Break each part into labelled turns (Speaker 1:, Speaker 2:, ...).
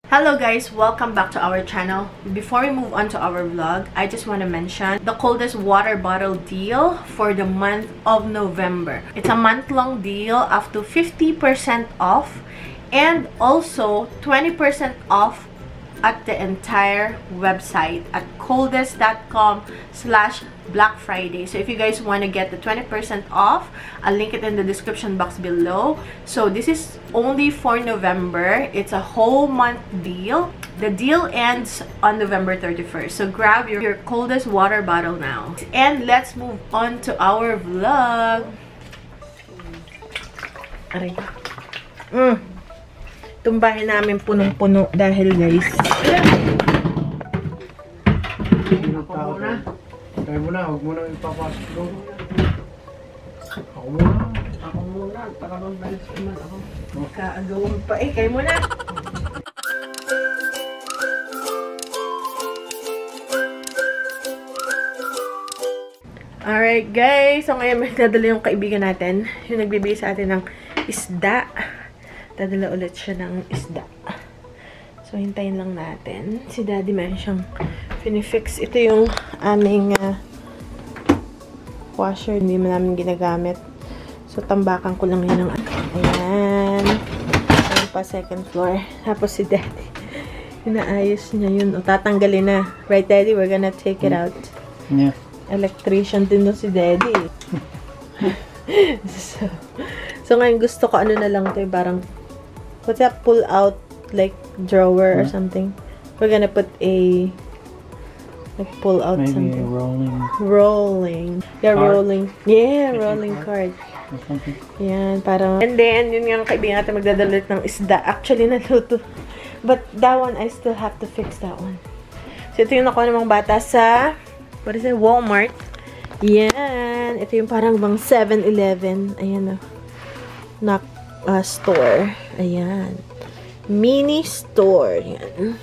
Speaker 1: Hello guys, welcome back to our channel. Before we move on to our vlog, I just want to mention the coldest water bottle deal for the month of November. It's a month-long deal up to 50% off and also 20% off at the entire website at coldest.com/Black Friday. So if you guys want to get the 20% off, I'll link it in the description box below. So this is only for November. It's a whole month deal. The deal ends on November 31st. So grab your coldest water bottle now. And let's move on to our vlog. Aray. Itong bahay namin punong-puno dahil guys.
Speaker 2: Ako muna. Tayo muna, huwag mo nang ipapasok doon. Ako muna.
Speaker 1: Ako muna, para magbalis naman ako. Magkaagawang pa eh, kayo muna. Alright guys, so ngayon may dadala yung kaibigan natin. Yung nagbibigay sa atin ng isda. Dadala ulit siya ng isda. So, hintayin lang natin. Si Daddy meron siyang finifix. Ito yung aming washer. Hindi mo namin ginagamit. So, tambakan ko lang yun ng ayan. Ayan pa, second floor. Tapos si Daddy. Inaayos niya yun. O, tatanggalin na. Right, Daddy? We're gonna take it out.
Speaker 2: Yeah.
Speaker 1: Electrician din no si Daddy. So, ngayon gusto ko ano na lang ito. Parang what's that, pull out like drawer or something. We're gonna put a like pull out
Speaker 2: maybe
Speaker 1: something.
Speaker 2: Rolling.
Speaker 1: Yeah,
Speaker 2: card.
Speaker 1: rolling. Yeah, rolling card. Yan, parang. And then, yun yung kaibigan natin magdadalit ng isda. Actually, naluto. But that one, I still have to fix that one. So, ito yung nakuha ng mga bata sa, what is it, Walmart. Yan. Ito yung parang bang 7-Eleven. Ayan na. Store. Ayan. Mini store. Yan.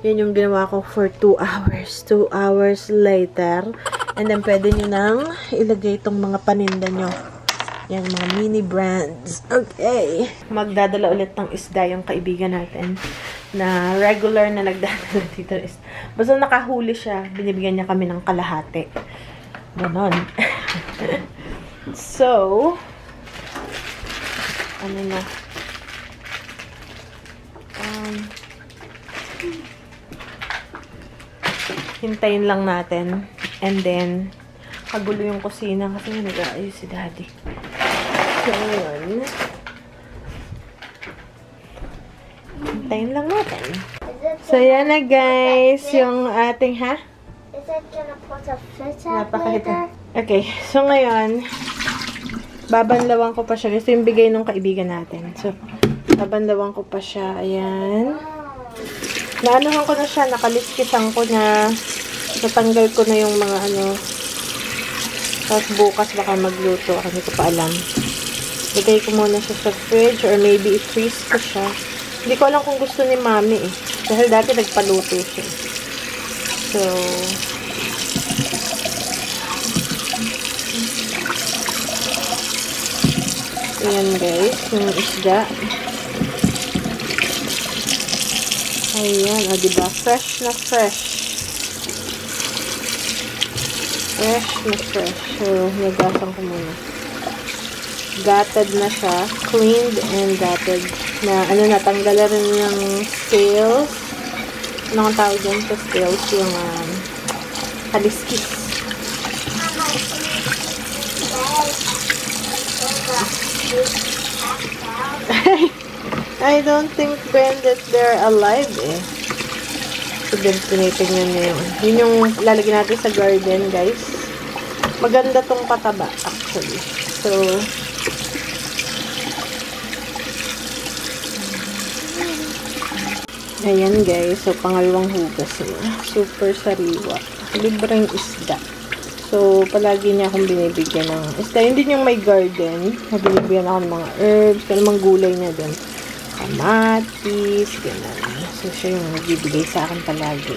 Speaker 1: Yan yung ginawa ko for 2 hours. 2 hours later. And then, pwede nyo nang ilagay itong mga paninda nyo. Yan, mga mini brands. Okay. Magdadala ulit ng isda yung kaibigan natin. Na regular na nagdadala dito. Basta nakahuli siya, binibigyan niya kami ng kalahati. Ganon. So, ano na? Hintayin lang natin. And then, kagulo yung kusina kasi nag-aayos si Daddy. So, yun. Hintayin lang natin. So, yan na guys. Yung ating, ha?
Speaker 3: Is it gonna put a fish out
Speaker 1: Napakahita.
Speaker 3: later?
Speaker 1: Okay. So, ngayon, babanlawan ko pa siya. Ito yung bigay ng kaibigan natin. So, babanlawan ko pa siya. Ayan. Naanuhan ko na siya. Nakaliskisan ko na. Natanggal ko na yung mga ano. Tapos bukas baka magluto. Ako hindi ko pa alam. Lagay ko muna siya sa fridge or maybe i-freeze ko siya. Hindi ko alam kung gusto ni Mami eh. Dahil dati nagpaluto siya. So, ayan guys, yung isda. Ayan, o diba? Fresh na fresh. Fresh na fresh. So, nagasan ko muna. Gutted na siya. Cleaned and gutted. Na, ano, natanggalan rin ng scales. Ano ang tawag dyan sa scales? Yung, kaliskis. I don't think, Ben, that they're alive, eh. So, Ben, tinitingnan niya yun. Yun yung lalagyan natin sa garden, guys. Maganda tong pataba, actually. So, ayan, guys. So, pangalawang hugas na. Super sariwa. Libreng isda. So, palagi niya akong binibigyan ng isda. Yun din yung may garden. Binibigyan ako ng mga herbs. Kaya namang gulay niya din. Kamatis. Ganun. So, siya yung nagbibigay sa akin palagi.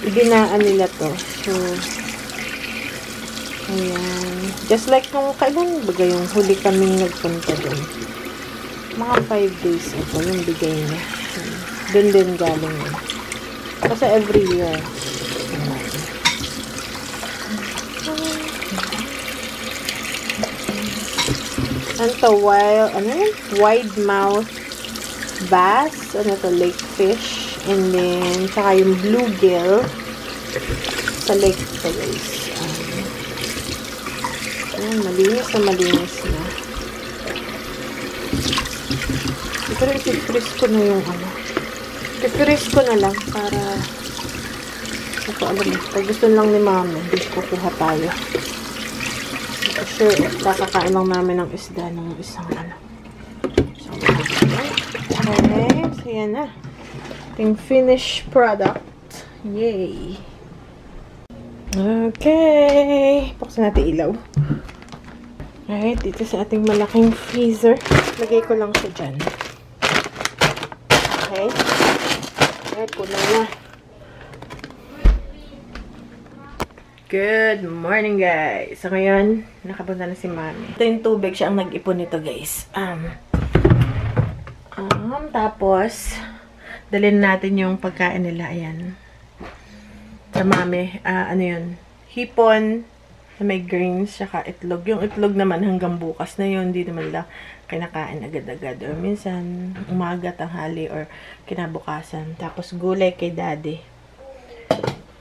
Speaker 1: Ibinaan nila to. So, ayan. Just like nung kailan baga yung huli kaming nagpunta dun. Mga 5 days ago yung bigay niya. Dun din galing yun. Kasi every year. Ano to? Wide mouth bass. Ano to? Lake fish. And then, saka yung bluegill sa lake to, guys. Malinis na malinis na. Pero iti-freeze ko na yung ano. Iti-freeze ko na lang para hindi ko alam. Pag gusto lang ni mami, hindi kukuha tayo. Sure, kakakain lang namin ng isda ng isang ano. So, okay. So, yan na. Ating finished product. Yay! Okay. Buksan natin ilaw. Alright, dito sa ating malaking freezer. Lagay ko lang siya dyan. Okay. Alright, puno na. Good morning, guys. So, ngayon, nakapunta na si Mami. Ito yung tubig. Siya ang nag-ipon nito, guys. Tapos, dalhin natin yung pagkain nila. Ayan. Sa Mami, ano yun? Hipon, na may greens, saka itlog. Yung itlog naman hanggang bukas na yun. Hindi naman lang kinakain agad-agad. Or minsan, umaga, tanghali, or kinabukasan. Tapos, gulay kay Daddy.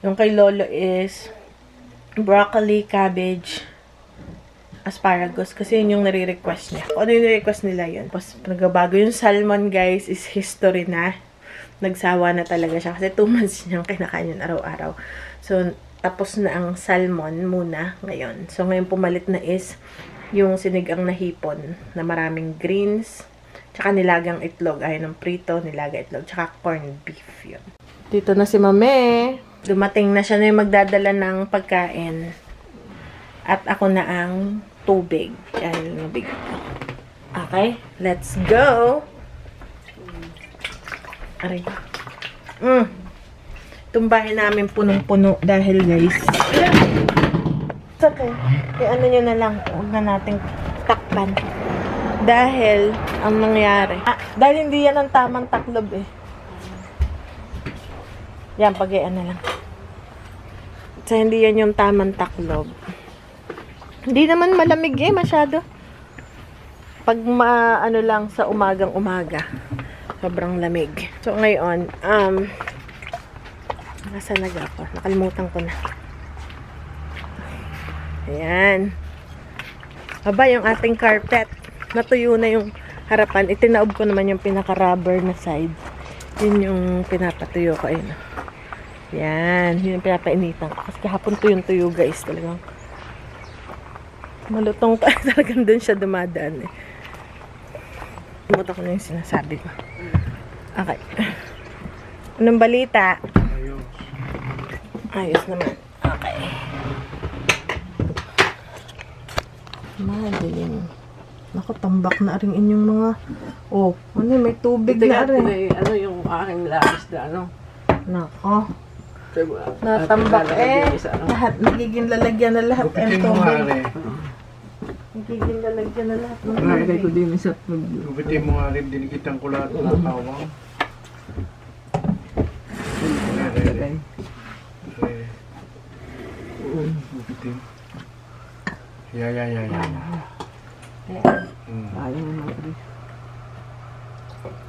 Speaker 1: Yung kay Lolo is broccoli, cabbage, asparagus. Kasi yun yung nare-request niya. Kung ano yung nare-request nila yun. Tapos, nagbabago yung salmon, guys, is history na. Nagsawa na talaga siya. Kasi 2 months niyang kinakain yun araw-araw. So, tapos na ang salmon muna ngayon. So, ngayon pumalit na is yung sinigang na hipon na maraming greens, tsaka nilagang itlog. Ayun ng prito, nilaga itlog, tsaka corned beef yun. Dito na si Mame. Dumating na siya na yung magdadala ng pagkain. At ako na ang tubig. Dahil mabigat ko. Okay, let's go! Aray. Itong bahay namin punong-puno dahil, guys. It's okay. Ano nyo na lang. Huwag na nating takpan. Dahil, ang nangyari. Dahil hindi yan ang tamang taklob eh. Yan, pag-ian na lang. So, hindi yan yung tamang taklob. Hindi naman malamig eh, masyado. Pag ano lang sa umagang-umaga. Sobrang lamig. So, ngayon, nakasalag ako. Nakalimutan ko na. Ayan. Aba, yung ating carpet. Natuyo na yung harapan. Itinaob ko naman yung pinaka-rubber na side. Yun yung pinapatuyo ko. Ayun. Yan. Yun yung pinapainitan ko. Kasi kahapon tuyo, guys. Talagang malutong talagang dun siya dumadaan eh. Limutan ko na yung sinasabi ko. Okay. Anong balita? Ayos naman. Okay. Madilim. Naku, tambak na rin inyong mga... Oh, ano, may tubig na rin.
Speaker 2: Ano yung aking lapis na ano?
Speaker 1: Nako. Natambak eh. Lahat, nagiging lalagyan na lahat.
Speaker 2: Gupitin mo nga rin.
Speaker 1: Nagiging lalagyan na lahat.
Speaker 2: Nalagay ko din sa gupitin mo nga rin. Dinikitan ko lahat ng kawang. Gupitin. Yeah.
Speaker 4: Ayaw mo naman.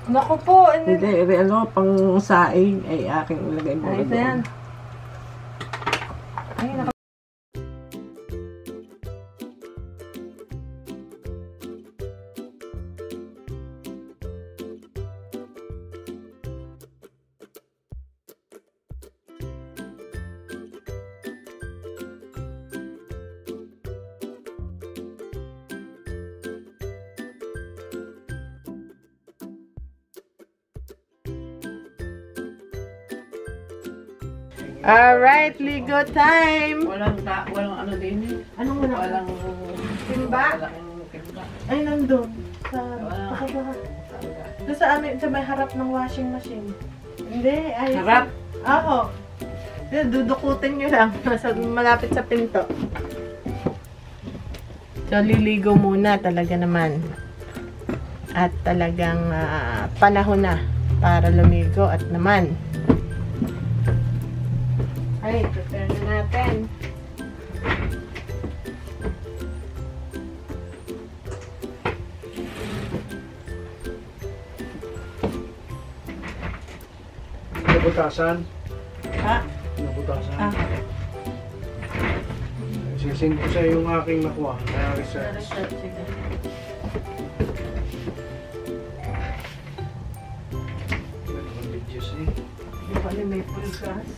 Speaker 1: Naku po.
Speaker 4: Hindi, ano, pang saing ay aking ilagay mo.
Speaker 1: Ayos na yan. Ay, naku. Alright, ligo time!
Speaker 4: Walang ano din eh.
Speaker 1: Anong wala?
Speaker 4: Walang
Speaker 1: Timba?
Speaker 4: timba.
Speaker 1: Ay, nandun. Doon sa amin, sa may harap ng washing machine. Hindi, ayos.
Speaker 4: Harap?
Speaker 1: Ako. Dudukutin nyo lang. Malapit sa pinto. So, liligo muna talaga naman. At talagang panahon na. para lumigo at naman. Ay, prepare na natin.
Speaker 2: Nabutasan.
Speaker 1: Ha?
Speaker 2: Nabutasan.
Speaker 1: Ah.
Speaker 2: Sisend ko sa yung aking nakuha. Kaya research.
Speaker 1: Sige.
Speaker 2: Videos eh.
Speaker 1: Hindi pala may pulgas.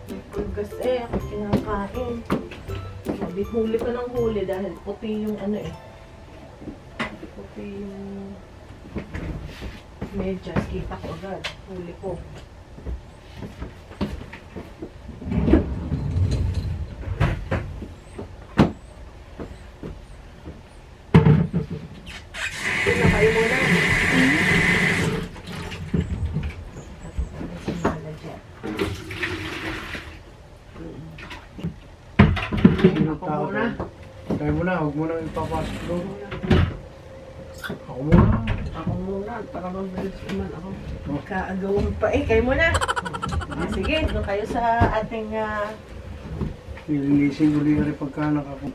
Speaker 1: May pulgas ako kinakain. Sabi, huli ka ng huli dahil puti yung ano eh. Puti yung medyas. Kita ko agad. Huli ko. Na kayo muna.
Speaker 2: Ako muna. Tayo muna. Huwag mo nang ipapasok doon. Ako muna.
Speaker 1: Ako muna. Para mabilis naman ako. Kaagawang pa eh. Kayo muna. Sige, doon kayo sa ating
Speaker 2: Lilisin uli rin pagkanak ako.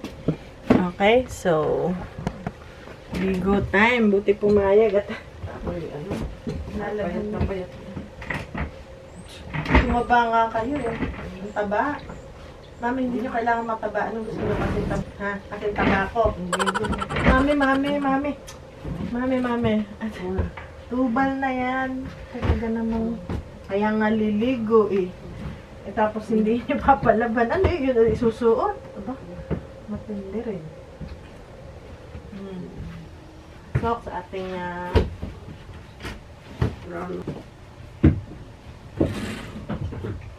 Speaker 1: Okay, so bigo time. Buti pumayag at ako'y ano, nalagyan na payat. Sumaba nga kayo eh. Ang taba. Mami, hindi nyo kailangan mataba. Anong gusto nyo kasi ha? Kasi taba ko. Mami. At, tubal na yan. Talaga namang kaya nga liligo eh. Eh tapos hindi nyo papalaban. Ano yun? Isusuot? Aba, matindi rin. So, sa ating round.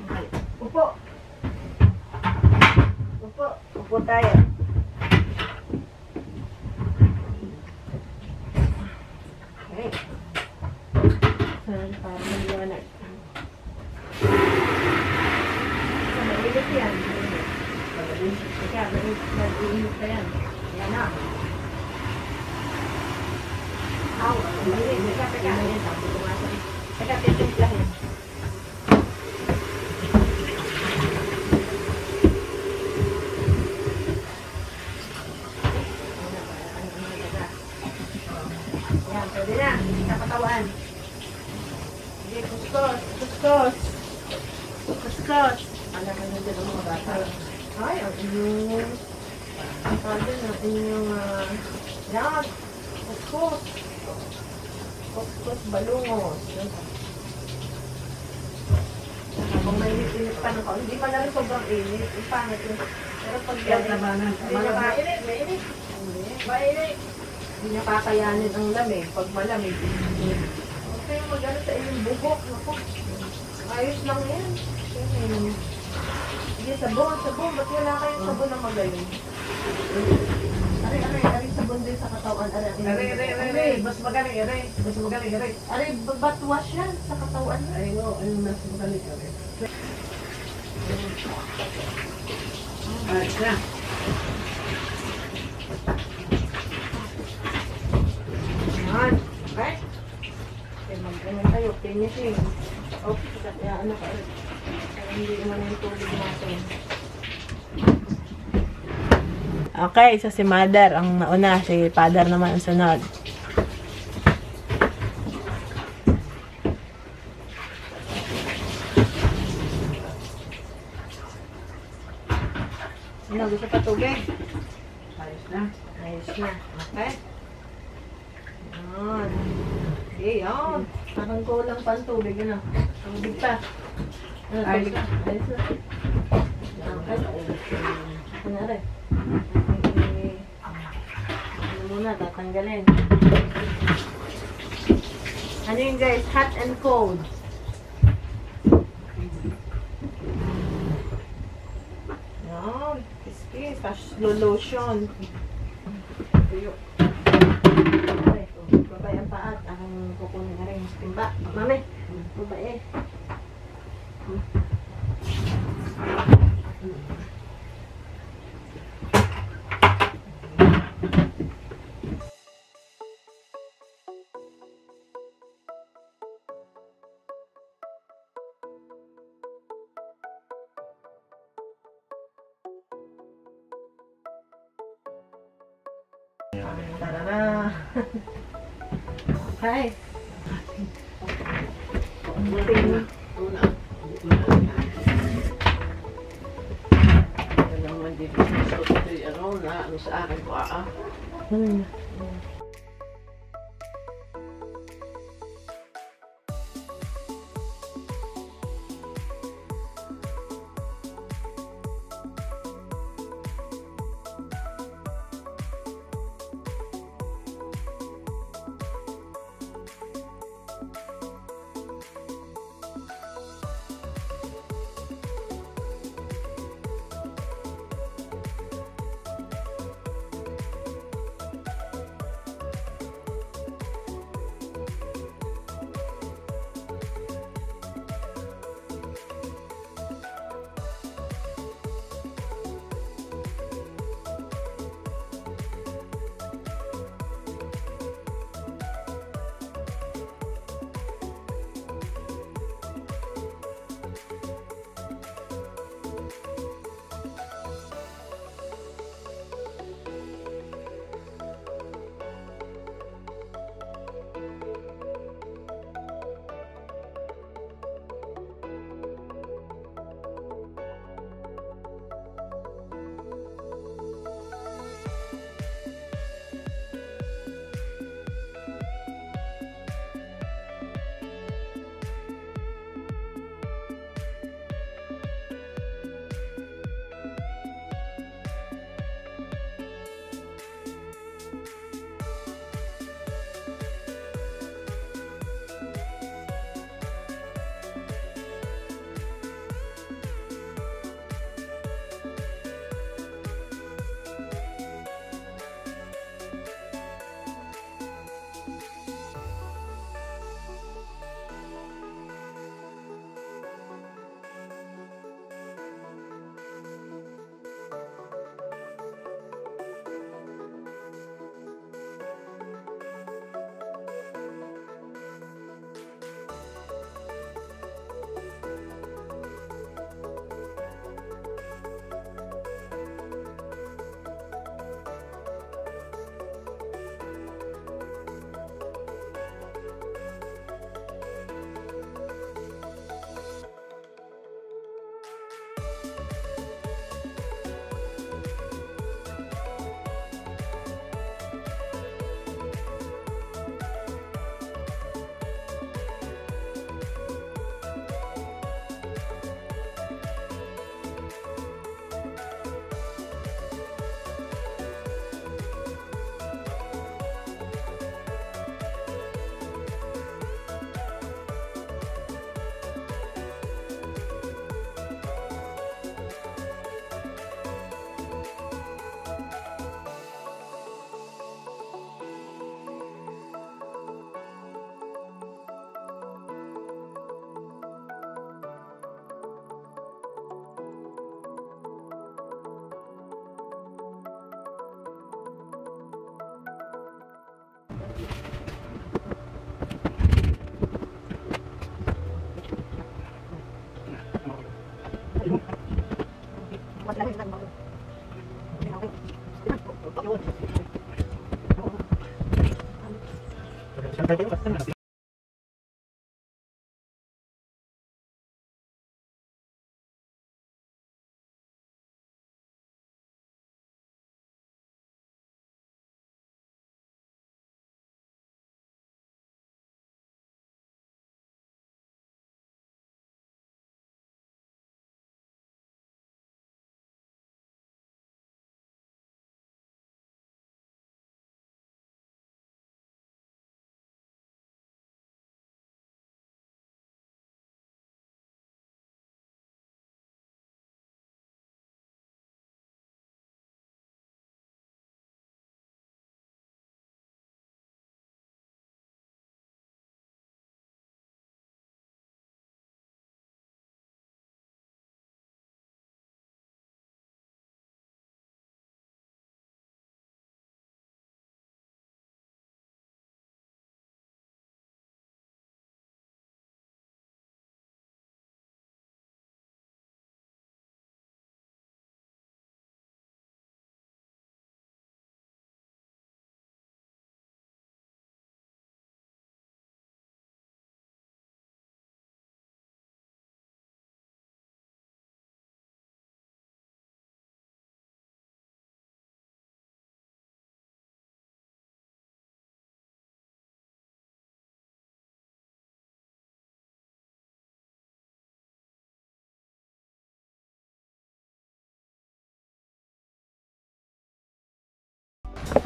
Speaker 1: Okay. Upo. Upo tayo. Okay. Saan para maliwanag? Mainit yan. Mainit pa yan. Yan na. Aw, teka. Teka, titimplahin. Yan, pwede na. Hindi ka patawan. Sige, kustos. Alam ka na dyan ang mga bata. Ay, ang inyong yan. Kustos, balungos. Kung may init pa ng hindi man lang sobrang init. Yung pangit yun. Pero pag yan, mainit. Hindi niya kakayanin ang lamig. Pag malamig, init. Huwag kayong mag-ano sa inyong buhok. Naku, ayos lang yan. Sige, sabon. Ba't wala kayong sabon na magayon? Ari, sabon din sa katawan. Ari, mas magaling, Ari. Ari, ba't wash yan sa katawan? Ay, no, mas magaling, Ari. Ayos na. Yan. Okay? Okay, mag-ano tayo. Finishing. Kaya ano ka. Kaya hindi naman yung tubig natin. Okay, so si Mother ang nauna. Si Father naman ang sunod. Ano, gusto pa tubig? Ayos na. Okay? Yan. Okay, yan. Parang kulang pa ang tubig. Ano? Tubig pa. Ayos na. Okay. Ako na rin. Ano muna, tatanggalin. Ano yun guys? Hot and cold. Yan. Kiss. Tapos lotion. Tuyo. Babay ang paat. Ang kukunin na rin. Timba. Mami. Babay eh. Hi.
Speaker 4: Naman din ano sa akin ko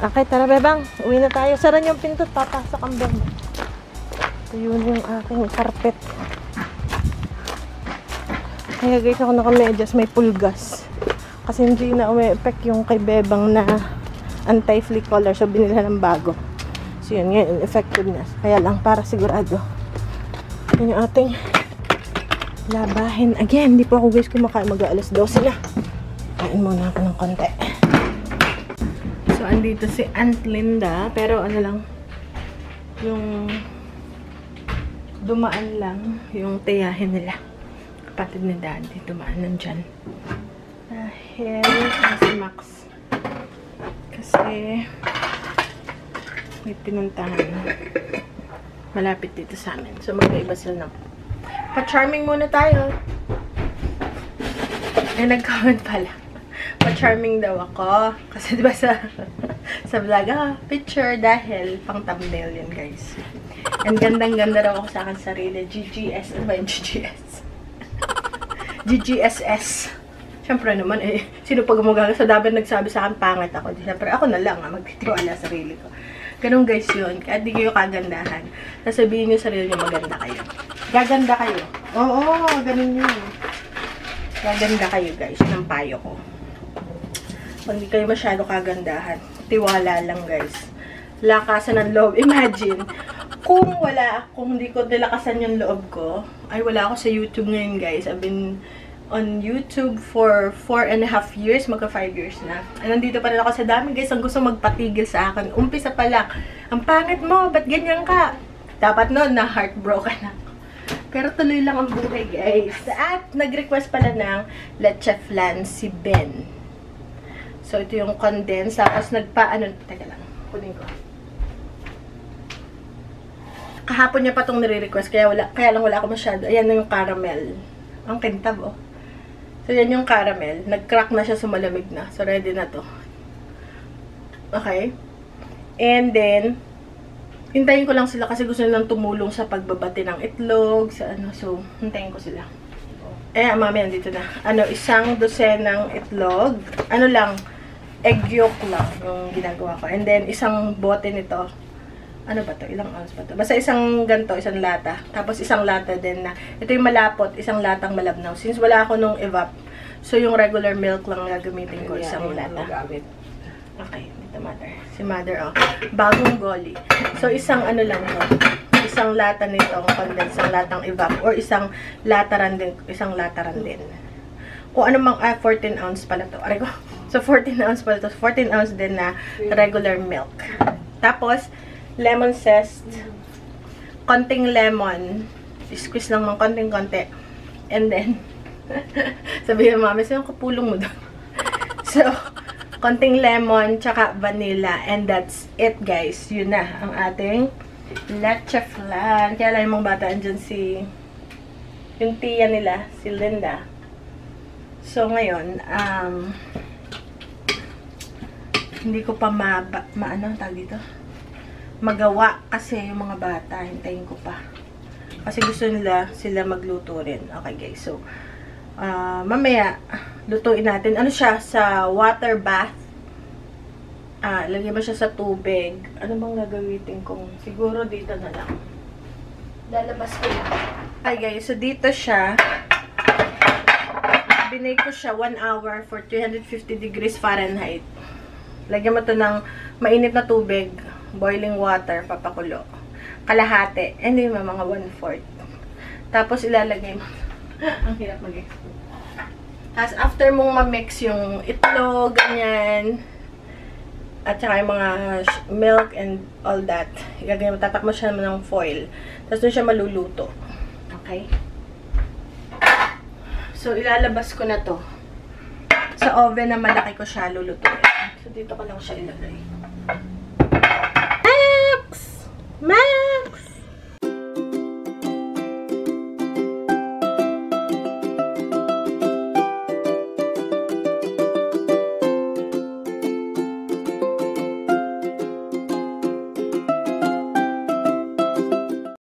Speaker 1: Okay, tara bebang. Uwi na tayo. Sara yung pinto. Papasok ang bebang. Ito yun yung aking carpet. Kaya guys, ako naka-medyas. May pulgas. Kasi hindi na umi-effect yung kay bebang na anti-flea color. So, binila ng bago. So, yun yung effectiveness. Kaya lang, para sigurado. Yun yung ating labahin. Again, hindi po ako guys kumakain. Mag-aalas 12 na. Kain muna ako ng konti. So, andito si Aunt Linda. Pero ano lang, yung dumaan lang yung tiyahin nila. Kapatid ni Daddy, dumaan nandyan. Dahil si Max. Kasi may pinuntahan. Malapit dito sa amin. So, magkaiba sila ng pa-charming muna tayo. Eh, nag-comment pala. Pa-charming daw ako. Kasi diba sa vlog, picture dahil pang thumbnail yun, guys. And gandang-ganda raw ako sa akin sarili. GGS. Ano ba yung GGS? GGSS. Siyempre naman, sino pag umagaga sa dapat nagsabi sa akin, pangit ako. Siyempre, ako na lang, magtitiwala sa sarili ko. Ganun guys yun. Kahit di kayo kagandahan, sasabihin nyo sarili nyo maganda kayo. Gaganda kayo. Oo, ganun yun. Gaganda kayo guys. Yun ang payo ko. Pag di kayo masyado kagandahan, tiwala lang guys. Lakasan ng loob. Imagine, kung hindi ko nilakasan yung loob ko, ay wala ako sa YouTube ngayon guys. I've been on YouTube for 4.5 years, magka 5 years na. Nandito pa rin ako sa dami guys, ang gusto magpatigil sa akin. Umpisa pa lang, ang pangit mo, ba't ganyan ka? Dapat noon na heartbroken ako. Pero tuloy lang ang buhay guys. At nag-request pala ng leche flan si Ben. So ito yung condensed, tapos teka lang, kunin ko. Kahapon niya pa itong nire-request, kaya lang wala ako masyado. Ayan na yung caramel. Ang kintab, oh. So, yan yung caramel. Nag-crack na siya, sumalamig na. So, ready na to. Okay? And then, hintayin ko lang sila kasi gusto nilang tumulong sa pagbabati ng itlog, sa ano. So, hintayin ko sila. Mami, nandito na. Isang dosenang itlog. Egg yolk lang yung ginagawa ko. And then, isang bote nito. Ano ba to? Ilang ounce ba to? Basta isang ganito, isang lata. Tapos isang lata din na. Ito yung malapot, isang latang malabnaw. Since wala ako nung evap, so yung regular milk lang gagamitin ko, isang lata. Okay, dito mother. Si mother, oh. Bagong goli. So isang lang to. Isang lata nito, condensed, isang latang evap. Or isang lataran din. Kung ano mang, 14 ounce pala to. Aray ko. So 14 ounce pala to. 14 ounce din na regular milk. Tapos, lemon zest, konting lemon, squeeze lang ng konting-konti, and then, sabihin mo, mami, saan kapulong mo doon? So, konting lemon, tsaka vanilla, and that's it, guys. Yun na, ang ating leche flan. Kaya lang yung mga bata, andyan yung tiya nila, si Linda. So, ngayon, hindi ko pa ano, tawag dito? Magawa kasi yung mga bata, hintayin ko pa kasi gusto nila sila magluto rin. Okay guys, so mamaya lutuin natin. Ano siya, sa water bath, lagyan mo siya sa tubig. Ano bang gagamitin kong, siguro dito na lang lalabas ko lang. Ay guys, so dito siya binake ko siya 1 hour for 350 degrees Fahrenheit. Lagyan mo to ng mainit na tubig, boiling water, papakulo. Kalahati. Hindi mo, mga 1/4. Tapos ilalagay mo. Ang hirap mag-explain. Tapos after mong ma-mix yung itlog, ganyan, at saka yung mga milk and all that, ilagay mo, tatak mo siya ng foil. Tapos doon siya maluluto. Okay? So, ilalabas ko na to. Sa oven na malaki ko siya lulutuin. So, dito ko lang siya ilagay. Max!